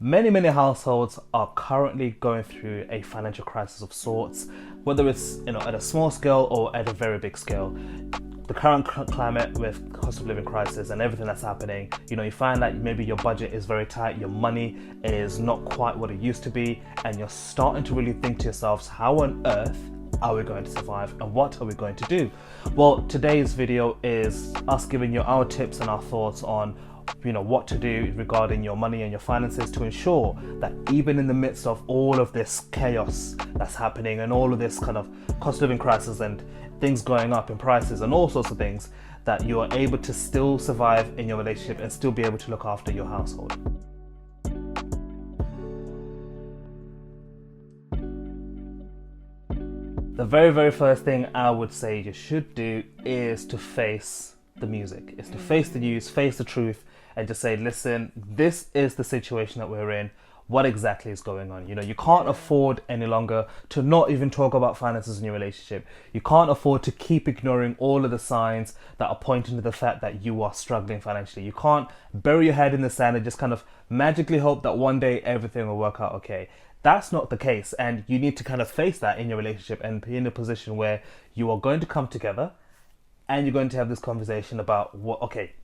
Many households are currently going through a financial crisis of sorts, whether it's at a small scale or at a very big scale. The current climate with cost of living crisis and everything that's happening, you find that maybe your budget is very tight, your money is not quite what it used to be, and you're starting to really think to yourselves, how on earth are we going to survive and what are we going to do? Well, today's video is us giving you our tips and our thoughts on what to do regarding your money and your finances to ensure that even in the midst of all of this chaos that's happening and all of this kind of cost of living crisis and things going up in prices and all sorts of things, that you are able to still survive in your relationship and still be able to look after your household. The very first thing I would say you should do is to face the music, is to face the news, face the truth, and just say, listen, this is the situation that we're in. What exactly is going on? You can't afford any longer to not even talk about finances in your relationship. You can't afford to keep ignoring all of the signs that are pointing to the fact that you are struggling financially. You can't bury your head in the sand and just kind of magically hope that one day everything will work out okay. That's not the case, and you need to kind of face that in your relationship and be in a position where you are going to come together and you're going to have this conversation about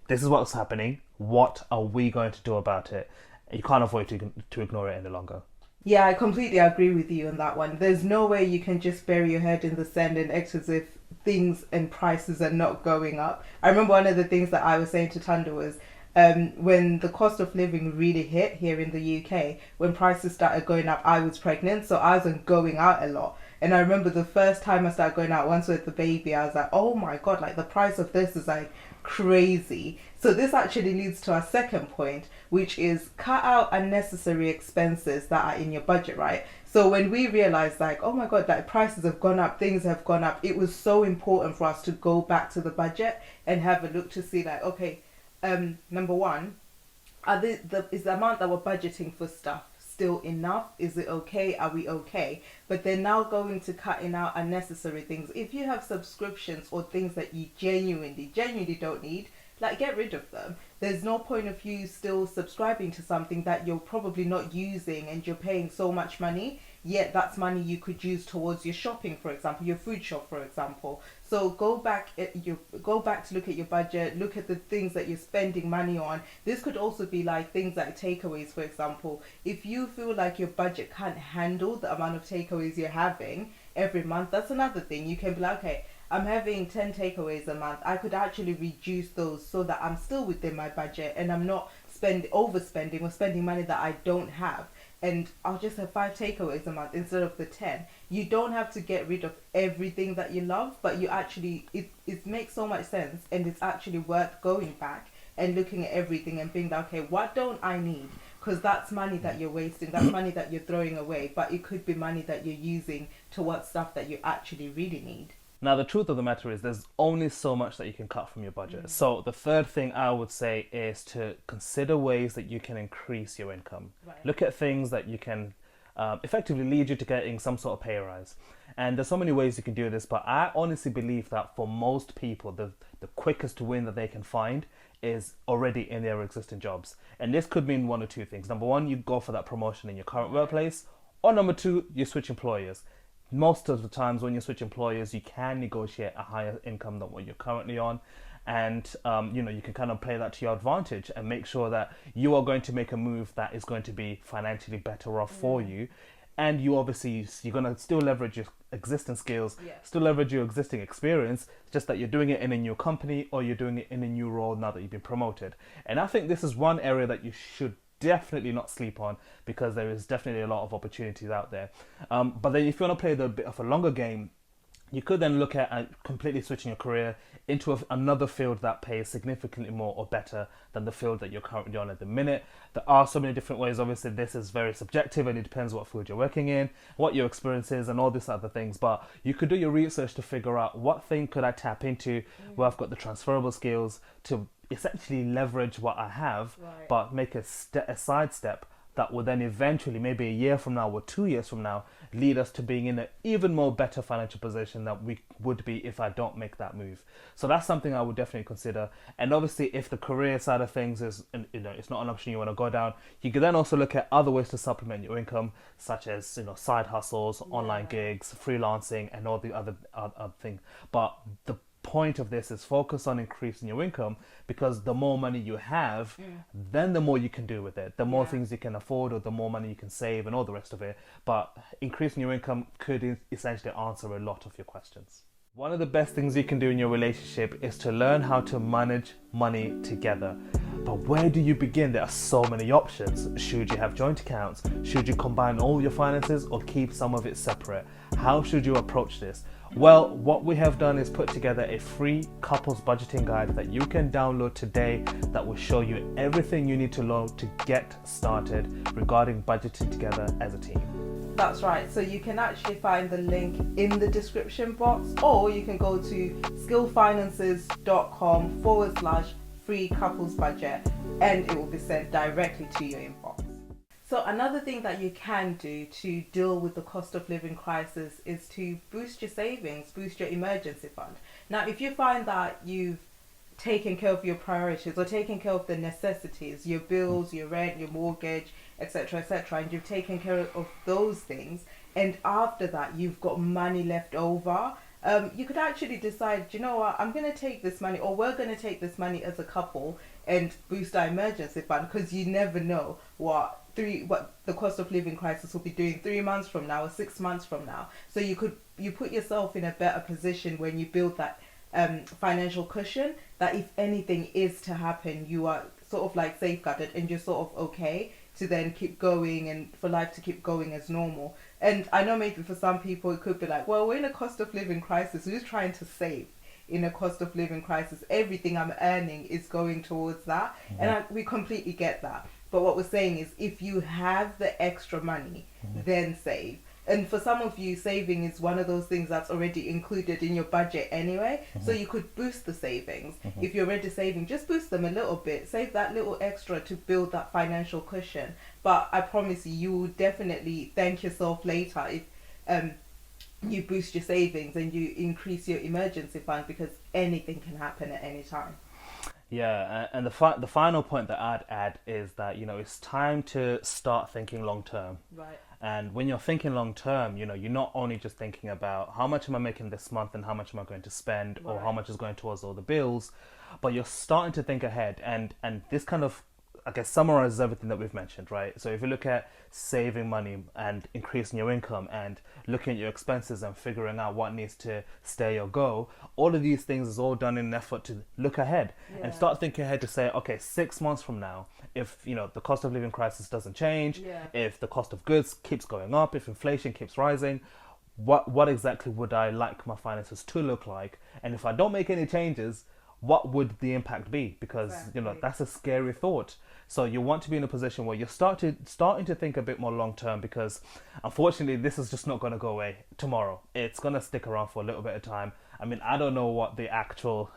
this is what's happening. What are we going to do about it? You can't afford to ignore it any longer. Yeah, I completely agree with you on that one. There's no way you can just bury your head in the sand and act as if things and prices are not going up. I remember one of the things that I was saying to Tanda was when the cost of living really hit here in the UK, when prices started going up, I was pregnant, so I wasn't going out a lot. And I remember the first time I started going out, once with the baby, I was like, oh my God, like the price of this is like crazy. So this actually leads to our second point, which is cut out unnecessary expenses that are in your budget, right? So when we realized like, oh my God, like prices have gone up, things have gone up, it was so important for us to go back to the budget and have a look to see like, okay, number one, is the amount that we're budgeting for stuff still enough? Is it okay? Are we okay? But they're now going to cutting out unnecessary things. If you have subscriptions or things that you genuinely don't need, like get rid of them. There's no point of you still subscribing to something that you're probably not using and you're paying so much money, yet that's money you could use towards your shopping, for example, your food shop, for example. So go back to look at your budget, look at the things that you're spending money on. This could also be like things like takeaways, for example. If you feel like your budget can't handle the amount of takeaways you're having every month, that's another thing. You can be like, okay, I'm having 10 takeaways a month. I could actually reduce those so that I'm still within my budget and I'm not overspending or spending money that I don't have. And I'll just have 5 takeaways a month instead of the 10. You don't have to get rid of everything that you love, but you actually, it makes so much sense, and it's actually worth going back and looking at everything and being like, okay, what don't I need? Because that's money that you're wasting, that's money that you're throwing away, but it could be money that you're using towards stuff that you actually really need. Now, the truth of the matter is there's only so much that you can cut from your budget. So the third thing I would say is to consider ways that you can increase your income. Right. Look at things that you can effectively lead you to getting some sort of pay rise. And there's so many ways you can do this, but I honestly believe that for most people, the quickest win that they can find is already in their existing jobs. And this could mean one or two things. Number one, you go for that promotion in your current workplace, or number two, you switch employers. Most of the times when you switch employers, you can negotiate a higher income than what you're currently on. And, you can kind of play that to your advantage and make sure that you are going to make a move that is going to be financially better off for you. And you're going to still leverage your existing skills, still leverage your existing experience, just that you're doing it in a new company or you're doing it in a new role now that you've been promoted. And I think this is one area that you should definitely not sleep on, because there is definitely a lot of opportunities out there. But then if you want to play the bit of a longer game, you could then look at completely switching your career into another field that pays significantly more or better than the field that you're currently on at the minute. There are so many different ways. Obviously, this is very subjective and it depends what field you're working in, what your experience is, and all these other things. But you could do your research to figure out what thing could I tap into where I've got the transferable skills to essentially leverage what I have, but make a sidestep that will then eventually, maybe a year from now or 2 years from now, lead us to being in an even more better financial position than we would be if I don't make that move. So that's something I would definitely consider. And obviously, if the career side of things is, it's not an option you want to go down, you can then also look at other ways to supplement your income, such as side hustles, online gigs, freelancing, and all the other things. But the point of this is focus on increasing your income, because the more money you have, then the more you can do with it, the more things you can afford, or the more money you can save, and all the rest of it. But increasing your income could essentially answer a lot of your questions. One of the best things you can do in your relationship is to learn how to manage money together. But where do you begin? There are so many options. Should you have joint accounts? Should you combine all your finances or keep some of it separate? How should you approach this? Well, what we have done is put together a free couples budgeting guide that you can download today that will show you everything you need to know to get started regarding budgeting together as a team. That's right. So you can actually find the link in the description box, or you can go to skillfinances.com/free couples budget, and it will be sent directly to your inbox. So another thing that you can do to deal with the cost of living crisis is to boost your savings, boost your emergency fund. Now, if you find that you've taken care of your priorities or taken care of the necessities, your bills, your rent, your mortgage, etc., etc., and you've taken care of those things, and after that you've got money left over, you could actually decide, you know what, I'm going to take this money, or we're going to take this money as a couple and boost our emergency fund, because you never know what the cost of living crisis will be doing 3 months from now or 6 months from now. So you put yourself in a better position when you build that financial cushion, that if anything is to happen, you are sort of like safeguarded, and you're sort of okay to then keep going and for life to keep going as normal. And I know maybe for some people it could be like, well, we're in a cost of living crisis, we're just trying to save in a cost of living crisis. Everything I'm earning is going towards that. Mm-hmm. And we completely get that. But what we're saying is, if you have the extra money, then save. And for some of you, saving is one of those things that's already included in your budget anyway. So you could boost the savings. If you're already saving, just boost them a little bit. Save that little extra to build that financial cushion. But I promise you will definitely thank yourself later if you boost your savings and you increase your emergency fund, because anything can happen at any time. Yeah, and the final point that I'd add is that, it's time to start thinking long term. Right. And when you're thinking long term, you're not only just thinking about how much am I making this month and how much am I going to spend, or how much is going towards all the bills, but you're starting to think ahead. And this kind of, I guess, summarizes everything that we've mentioned, right? So if you look at saving money and increasing your income and looking at your expenses and figuring out what needs to stay or go, all of these things is all done in an effort to look ahead and start thinking ahead to say, okay, 6 months from now, if the cost of living crisis doesn't change, if the cost of goods keeps going up, if inflation keeps rising, what exactly would I like my finances to look like? And if I don't make any changes, what would the impact be? Because that's a scary thought. So you want to be in a position where you're starting to think a bit more long term, because unfortunately this is just not going to go away tomorrow. It's going to stick around for a little bit of time. I mean, I don't know what the actual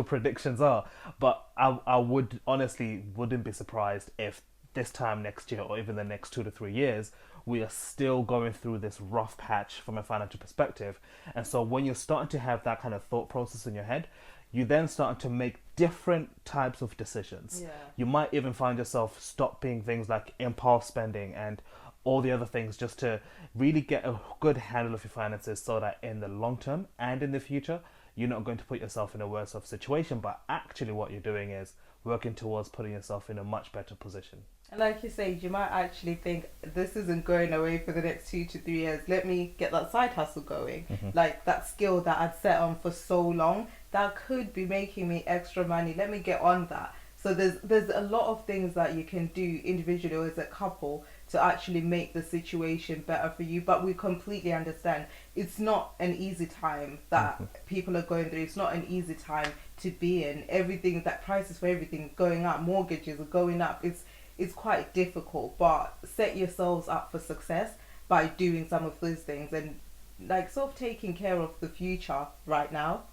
predictions are, but I would honestly wouldn't be surprised if this time next year, or even the next 2 to 3 years, we are still going through this rough patch from a financial perspective. And so when you're starting to have that kind of thought process in your head, you then start to make different types of decisions. You might even find yourself stopping things like impulse spending and all the other things, just to really get a good handle of your finances, so that in the long term and in the future, you're not going to put yourself in a worse off situation, but actually what you're doing is working towards putting yourself in a much better position. And like you say, you might actually think, this isn't going away for the next 2 to 3 years. Let me get that side hustle going. Like that skill that I'd set on for so long, that could be making me extra money. Let me get on that. So there's a lot of things that you can do individually or as a couple to actually make the situation better for you. But we completely understand it's not an easy time that people are going through. It's not an easy time to be in. Everything, that prices for everything going up, mortgages are going up. It's quite difficult, but set yourselves up for success by doing some of those things and like sort of taking care of the future right now.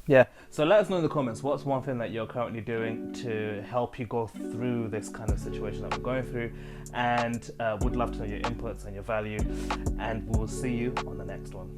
Yeah. So let us know in the comments what's one thing that you're currently doing to help you go through this kind of situation that we're going through, and would love to know your inputs and your value. And we'll see you on the next one.